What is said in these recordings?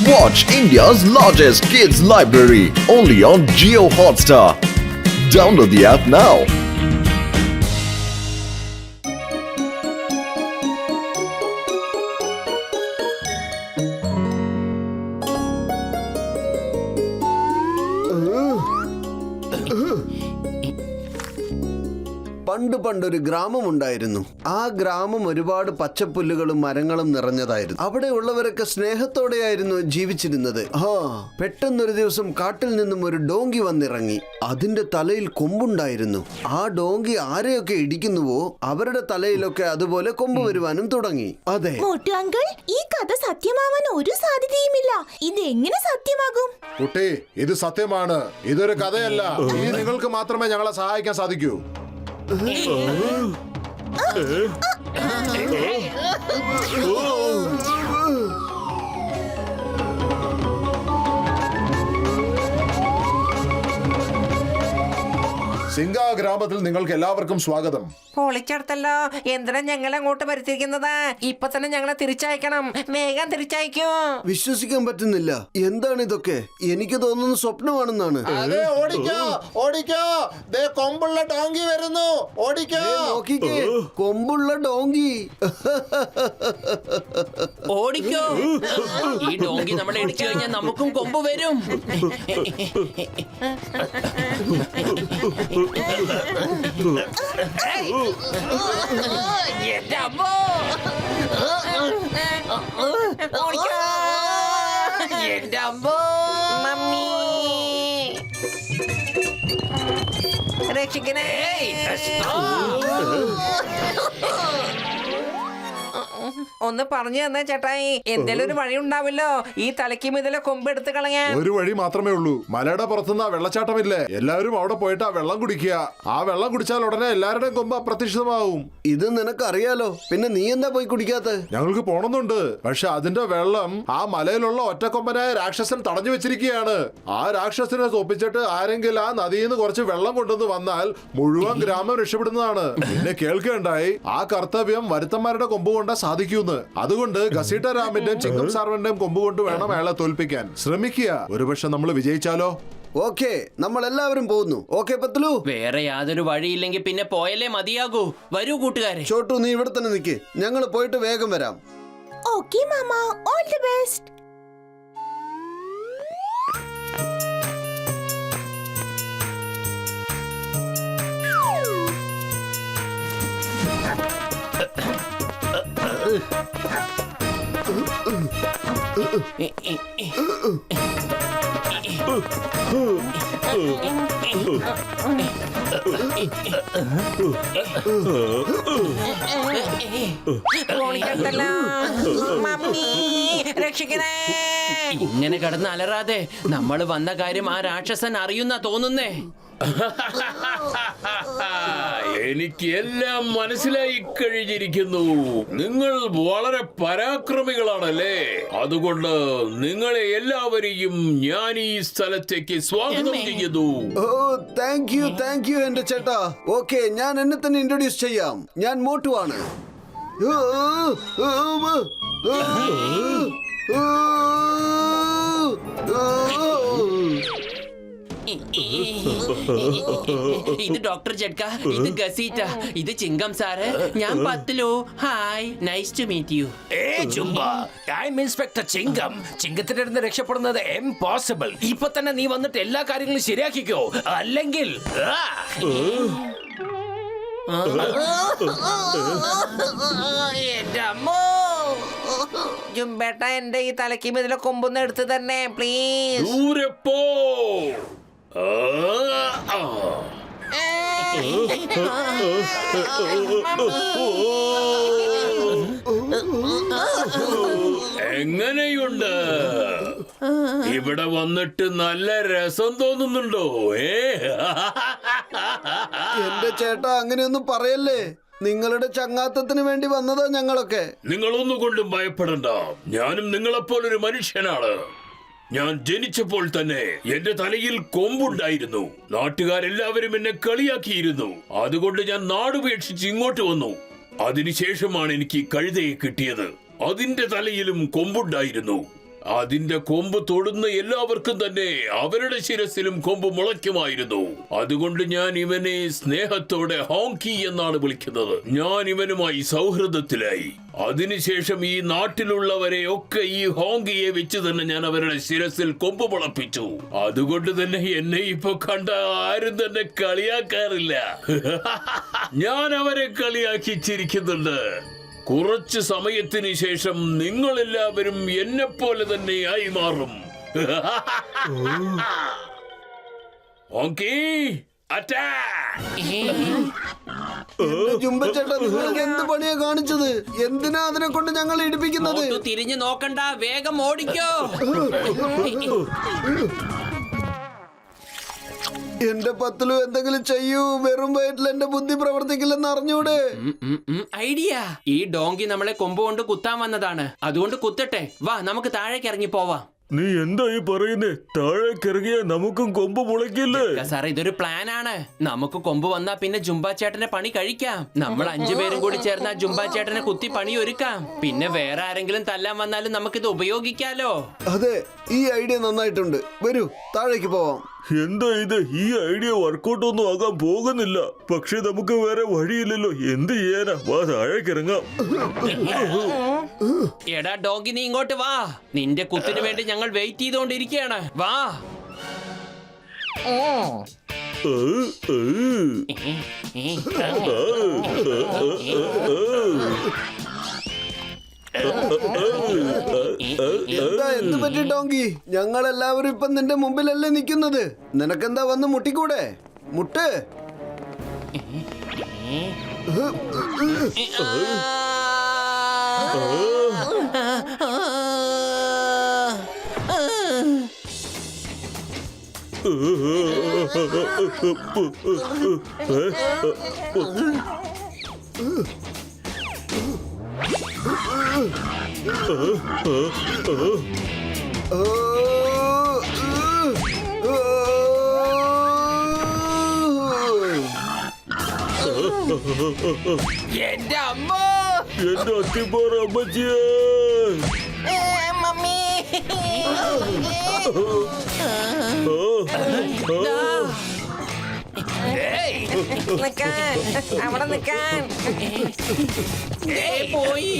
Watch India's largest kids library only on Jio Hotstar. Download the app now. പണ്ടൊരു ഗ്രാമമുണ്ടായിരുന്നു. ആ ഗ്രാമം ഒരുപാട് പച്ചപ്പുല്ലുകളും മരങ്ങളും നിറഞ്ഞതായിരുന്നു. അവിടെ ഉള്ളവരൊക്കെ സ്നേഹത്തോടെയായിരുന്നു ജീവിച്ചിരുന്നത്. പെട്ടെന്നൊരു ദിവസം കാട്ടിൽ നിന്നും ഒരു ഡോങ്കി വന്നിറങ്ങി. അതിന്റെ തലയിൽ കൊമ്പുണ്ടായിരുന്നു. ആ ഡോങ്കി ആരെയൊക്കെ ഇടിക്കുന്നുവോ അവരുടെ തലയിലൊക്കെ അതുപോലെ കൊമ്പ് വരുവാനും തുടങ്ങി. അതെ അങ്കിൾ, ഈ കഥ സത്യമാവാൻ ഒരു സാധ്യതയുമില്ല. ഇത് എങ്ങനെ സത്യമാകും? കുട്ടി, ഇത് സത്യമാണ്. ഇതൊരു കഥയല്ല. ഇനി നിങ്ങൾക്ക് മാത്രമേ ഞങ്ങളെ സഹായിക്കാൻ സാധിക്കൂ. സിംഗ ഗ്രാമത്തിൽ നിങ്ങൾക്ക് എല്ലാവർക്കും സ്വാഗതം. പൊളിച്ചെടുത്തല്ലോ. എന്തിനാ ഞങ്ങളെ അങ്ങോട്ട് വരുത്തിയിരിക്കുന്നത്? ഇപ്പൊ തന്നെ ഞങ്ങളെ തിരിച്ചയക്കണം. വേഗം തിരിച്ചയക്കൂ. വിശ്വസിക്കാൻ പറ്റുന്നില്ല. എന്താണ് ഇതൊക്കെ? എനിക്ക് തോന്നുന്നു സ്വപ്നമാണെന്നാണ്. കൊമ്പുള്ള ഡോങ്കി വരുന്നു. നോക്കിക്കേ, കൊമ്പുള്ള ഡോങ്കി. ഓടിക്കോ. ഈ ഡോങ്കി നമ്മളെ ഇടിച്ചു കഴിഞ്ഞാൽ നമുക്കും കൊമ്പ് വരും. എന്റെ അമ്മോ! എന്റെ അമ്മോ! മമ്മി രക്ഷിക്കണേ! ഒന്ന് പറഞ്ഞു തന്നെ ചേട്ടായി. എന്തേലും ഒരു വഴി ഉണ്ടാവില്ലോ ഈ തലയ്ക്ക് മുതലെ കൊമ്പ് എടുത്ത് കളയാൻ? ഒരു വഴി മാത്രമേ ഉള്ളൂ. മലയുടെ പുറത്തുനിന്ന് വെള്ളച്ചാട്ടമില്ലേ, എല്ലാവരും അവിടെ പോയിട്ട് ആ വെള്ളം കുടിക്കുക. ആ വെള്ളം കുടിച്ചാൽ ഉടനെ എല്ലാവരുടെയും കൊമ്പ് അപ്രത്യക്ഷമാവും. ഇത് നിനക്കറിയാലോ, പിന്നെ നീ എന്താ പോയി കുടിക്കാത്ത? ഞങ്ങൾക്ക് പോണമെന്നുണ്ട്. പക്ഷെ അതിന്റെ വെള്ളം ആ മലയിലുള്ള ഒറ്റക്കൊമ്പനായ രാക്ഷസൻ തടഞ്ഞു വെച്ചിരിക്കുകയാണ്. ആ രാക്ഷസനെ തോപ്പിച്ചിട്ട് ആരെങ്കിലും ആ നദിയിൽ നിന്ന് കുറച്ച് വെള്ളം കൊണ്ടുവന്ന് വന്നാൽ മുഴുവൻ ഗ്രാമം രക്ഷപ്പെടുന്നതാണ്. പിന്നെ കേൾക്കുകയുണ്ടായി ആ കർത്തവ്യം വരുത്തന്മാരുടെ കൊമ്പ് കൊണ്ട് സാധിക്കൂന്ന്. അതുകൊണ്ട് ഗസീട്ട രാമിന്റെയും ചിങ്കം സാർവന്റെയും കൊമ്പ് കൊണ്ട് വേണം അയാളെ തോൽപ്പിക്കാൻ. ശ്രമിക്കുക. ഒരുപക്ഷെ നമ്മൾ വിജയിച്ചാലോ? ഓക്കെ, നമ്മൾ എല്ലാവരും പോകുന്നു. ഓക്കെ പത്ലു? വേറെ യാതൊരു വഴിയില്ലെങ്കിൽ പിന്നെ പോയാലേ മതിയാകൂ. വരൂ കൂട്ടുകാരെ. ചോട്ടു, നീ ഇവിടെ തന്നെ നിൽക്ക്. ഞങ്ങൾ പോയിട്ട് വേഗം വരാം. Okay mama, all the best. Mummy രക്ഷിക്കണേ! ഇങ്ങനെ കിടന്ന് അലറാതെ നമ്മൾ വന്ന കാര്യം ആ രാക്ഷസൻ അറിയുന്ന തോന്നുന്നേ. എനിക്ക് എല്ലാം മനസ്സിലായി കഴിഞ്ഞിരിക്കുന്നു. നിങ്ങൾ വളരെ പരാക്രമികളാണല്ലേ. അതുകൊണ്ട് നിങ്ങളെ എല്ലാവരെയും ഞാൻ ഈ സ്ഥലത്തേക്ക് സ്വാഗതം ചെയ്യുന്നു. ഓ, താങ്ക് യു എന്റെ ചേട്ടാ. ഓക്കെ, ഞാൻ എന്നെ തന്നെ ഇൻട്രൊഡ്യൂസ് ചെയ്യാം. ഞാൻ മോട്ടു ആണ്. ഇത് ഡോക്ടർ ജഡ്ക, ഇത് ഗസീറ്റ, ഇത് ചിങ്കം സാറ്, ഞാൻ Patlu. Hi, nice to meet you. Inspector Chingam. ചിങ്കത്തിന്റെ അടുത്ത് രക്ഷപ്പെടുന്നത് ഇംപോസിബിൾ. ഇപ്പൊ തന്നെ നീ വന്നിട്ട് എല്ലാ കാര്യങ്ങളും ശരിയാക്കിക്കോ, അല്ലെങ്കിൽ എന്റെ അമ്മോ! ജുംബേട്ട, എന്റെ ഈ തലയ്ക്ക് മുതലെ കൊമ്പൊന്ന് എടുത്ത് തന്നെ പ്ലീസ്. ദൂരെ പോ. എങ്ങനെയുണ്ട്? ഇവിടെ വന്നിട്ട് നല്ല രസം തോന്നുന്നുണ്ടോ? എന്റെ ചേട്ടാ, അങ്ങനെയൊന്നും പറയല്ലേ. നിങ്ങളുടെ ചങ്ങാത്തത്തിന് വേണ്ടി വന്നതാ ഞങ്ങളൊക്കെ. നിങ്ങളൊന്നുകൊണ്ടും ഭയപ്പെടണ്ട. ഞാനും നിങ്ങളെപ്പോലൊരു മനുഷ്യനാണ്. ഞാൻ ജനിച്ചപ്പോൾ തന്നെ എന്റെ തലയിൽ കൊമ്പുണ്ടായിരുന്നു. നാട്ടുകാരെല്ലാവരും എന്നെ കളിയാക്കിയിരുന്നു. അതുകൊണ്ട് ഞാൻ നാടുപേക്ഷിച്ച് ഇങ്ങോട്ട് വന്നു. അതിനുശേഷമാണ് എനിക്ക് കഴുതയെ കിട്ടിയത്. അതിന്റെ തലയിലും കൊമ്പുണ്ടായിരുന്നു. അതിന്റെ കൊമ്പ് തൊടുന്ന എല്ലാവർക്കും തന്നെ അവരുടെ ശിരസിലും കൊമ്പ് മുളയ്ക്കുമായിരുന്നു. അതുകൊണ്ട് ഞാൻ ഇവനെ സ്നേഹത്തോടെ ഹോങ്കി എന്നാണ് വിളിക്കുന്നത്. ഞാൻ ഇവനുമായി സൗഹൃദത്തിലായി. അതിനുശേഷം ഈ നാട്ടിലുള്ളവരെ ഒക്കെ ഈ ഹോങ്കിയെ വെച്ച് തന്നെ ഞാൻ അവരുടെ ശിരസിൽ കൊമ്പ് മുളപ്പിച്ചു. അതുകൊണ്ട് തന്നെ എന്നെ ഇപ്പൊ കണ്ട ആരും തന്നെ കളിയാക്കാറില്ല. ഞാൻ അവരെ കളിയാക്കി ചിരിക്കുന്നുണ്ട്. കുറച്ച് സമയത്തിന് ശേഷം നിങ്ങളെല്ലാവരും എന്നെ പോലെ തന്നെ ആയി മാറും. Hongqi attack! ജുംബച്ചേട്ടാ, നിങ്ങൾക്ക് എന്ത് പണിയാ കാണിച്ചത്? എന്തിനാ അതിനെ കൊണ്ട് ഞങ്ങൾ ഇടിപ്പിക്കുന്നത്? മോട്ടു തിരിഞ്ഞു നോക്കണ്ട, വേഗം ഓടിക്കോ. എന്റെ പത്തിലും എന്തെങ്കിലും ചെയ്യൂ. വെറും വയറ്റിൽ എന്റെ ബുദ്ധി പ്രവർത്തിക്കില്ലെന്ന് അറിഞ്ഞൂടെ? ഐഡിയ. ഈ ഡോങ്കി നമ്മളെ കൊമ്പ് കൊണ്ട് കുത്താൻ വന്നതാണ്. അതുകൊണ്ട് കുത്തട്ടെ. വാ, നമുക്ക് താഴേക്ക് ഇറങ്ങി പോവാം. നീ എന്താ ഈ പറയുന്നേ? താഴേക്കിറങ്ങിയ നമുക്കും കൊമ്പ് മുളയ്ക്കില്ലേ? സാറേ, ഇതൊരു പ്ലാൻ ആണ്. നമുക്ക് കൊമ്പ് വന്നാ പിന്നെ ജുംബ ചേട്ടന്റെ പണി കഴിക്കാം. നമ്മൾ 5 പേരും കൂടി ചേർന്ന് ജുംബ ചേട്ടനെ കുത്തി പണി ഒരുക്കാം. പിന്നെ വേറെ ആരെങ്കിലും തല്ലാൻ വന്നാലും നമുക്കിത് ഉപയോഗിക്കാലോ. അതെ, ഈ ഐഡിയ നന്നായിട്ടുണ്ട്. വരൂ, താഴേക്ക് പോവാം. എന്താ ഇത്? ഈ ഐഡിയ വർക്കൗട്ട് ഒന്നും ആകാൻ പോകുന്നില്ല. പക്ഷെ നമുക്ക് വേറെ വഴിയില്ലല്ലോ. എന്ത് ചെയ്യാനാ? വാ, താഴേക്കിറങ്ങാം. എടാ ഡോഗി, നീ ഇങ്ങോട്ട് വാ. നിന്റെ കുത്തിന് വേണ്ടി ഞങ്ങൾ വെയിറ്റ് ചെയ്തോണ്ടിരിക്കുകയാണ്. വാ. എന്താ, എന്ത് പറ്റി ഡോങ്കി? ഞങ്ങൾ എല്ലാവരും ഇപ്പൊ നിന്റെ മുമ്പിലല്ലേ നിൽക്കുന്നത്. നിനക്കെന്താ വന്ന് മുട്ടിക്കൂടെ? മുട്ട്. എന്റെ അമ്മ, എന്റെ അത്തിപ്പാറ അമ്മച്ചിയേ. മമ്മി, നിക്കാൻ, അവിടെ നിക്കാൻ. പോയി.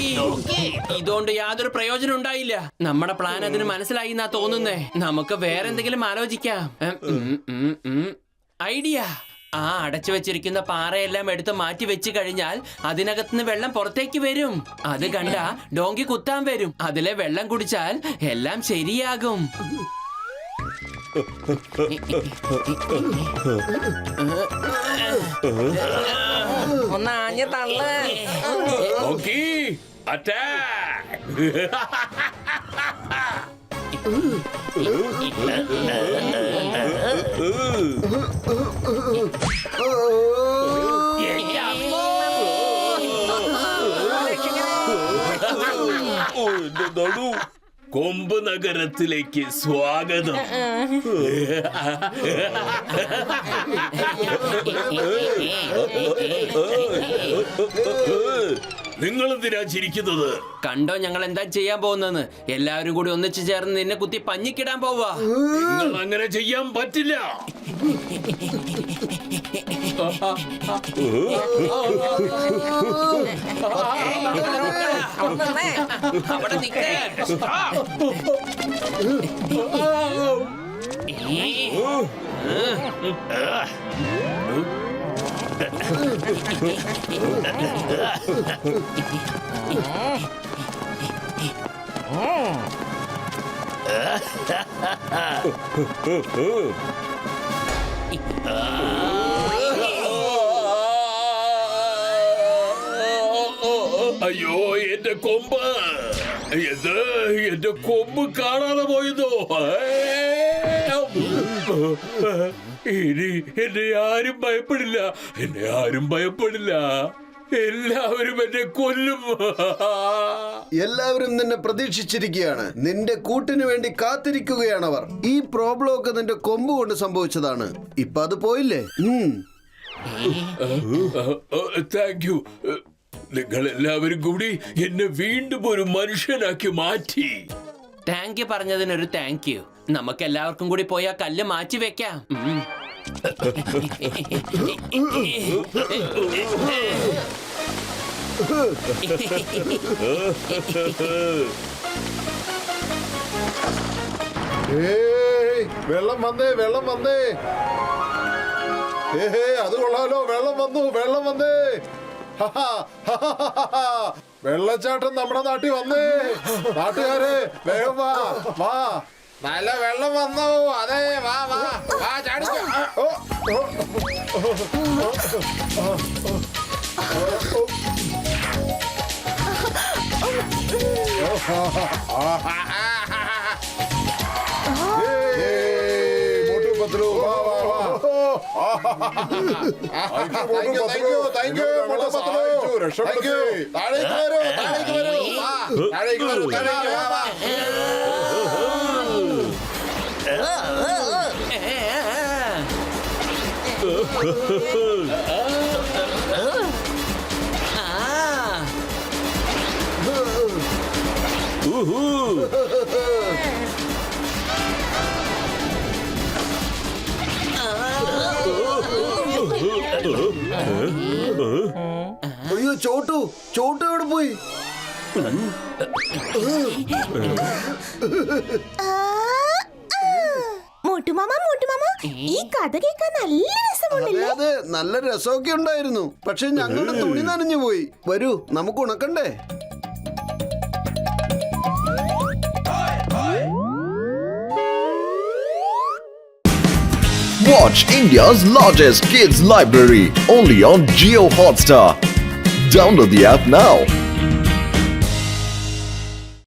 ഇതുകൊണ്ട് യാതൊരു പ്രയോജനം ഉണ്ടായില്ല. നമ്മുടെ പ്ലാൻ അതിന് മനസ്സിലായി എന്നാ തോന്നുന്നേ. നമുക്ക് വേറെ എന്തെങ്കിലും ആലോചിക്കാം. ഐഡിയ. ആ അടച്ചു വെച്ചിരിക്കുന്ന പാറയെല്ലാം എടുത്ത് മാറ്റി വെച്ച് കഴിഞ്ഞാൽ അതിനകത്തുനിന്ന് വെള്ളം പുറത്തേക്ക് വരും. അത് കണ്ട ഡോങ്കി കുത്താൻ വരും. അതിലെ വെള്ളം കുടിച്ചാൽ എല്ലാം ശരിയാകും. ഒന്ന് ആഞ്ഞ് തള്ള്. Hongqi attack! എന്റെ അമ്മ. എന്റെ നടു. കൊമ്പ് നഗരത്തിലേക്ക് സ്വാഗതം. നിങ്ങൾ എന്തിനാ ചിരിക്കുന്നത്? കണ്ടോ ഞങ്ങൾ എന്താ ചെയ്യാൻ പോകുന്നെന്ന്? എല്ലാവരും കൂടി ഒന്നിച്ചു ചേർന്ന് നിന്നെ കുത്തി പഞ്ഞിക്കിടാൻ പോവാ. നിങ്ങൾ അങ്ങനെ ചെയ്യാൻ പറ്റില്ല. അവിടെ നിൽക്ക്. അയ്യോ, എന്റെ കൊമ്പ്! എന്റെ കൊമ്പ് കാണാതെ പോയതോ? ഇനി എന്നെ ആരും ഭയപ്പെടില്ല. എന്നെ ആരും ഭയപ്പെടില്ല. എല്ലാവരും എന്നെ കൊല്ലും. എല്ലാവരും നിന്നെ പ്രതീക്ഷിച്ചിരിക്കുകയാണ്. നിന്റെ കൂട്ടിനു വേണ്ടി കാത്തിരിക്കുകയാണവർ. ഈ പ്രോബ്ലം ഒക്കെ നിന്റെ കൊമ്പ് കൊണ്ട് സംഭവിച്ചതാണ്. ഇപ്പൊ അത് പോയില്ലേ? Thank you. നിങ്ങൾ എല്ലാവരും കൂടി എന്നെ വീണ്ടും ഒരു മനുഷ്യനാക്കി മാറ്റി. താങ്ക് യു പറഞ്ഞതിനൊരു താങ്ക് യു. നമുക്ക് എല്ലാവർക്കും കൂടി പോയി ആ കല്ല് മാറ്റി വെക്കാം. ഏയ്, വെള്ളം വന്നേ, വെള്ളം വന്നേ. അത് കൊള്ളാലോ, വെള്ളം വന്നേ. ഹഹാ, ഹഹാ. വെള്ളച്ചാട്ടം നമ്മുടെ നാട്ടിൽ വന്നേ. നാട്ടുകാരെ വേഗം വാ. നല്ല വെള്ളം വന്നു. അതെ, വാ ചാടിക്കോ. Motu Patlu thank you Motu Patlu thank you ताड़ेക്ക് വരൂ അയ്യോ ചോട്ടു എവിടെ പോയി? മോട്ടുമാമ ഈ കഥ കേൾക്കാൻ നല്ല രസമുണ്ടല്ലേ? അതെ, നല്ല രസമൊക്കെ ഉണ്ടായിരുന്നു. പക്ഷെ ഞങ്ങളുടെ തുണി നനഞ്ഞു പോയി. വരൂ, നമുക്ക് ഉണക്കണ്ടേ? Watch India's largest kids library only on Jio Hotstar. Download the app now.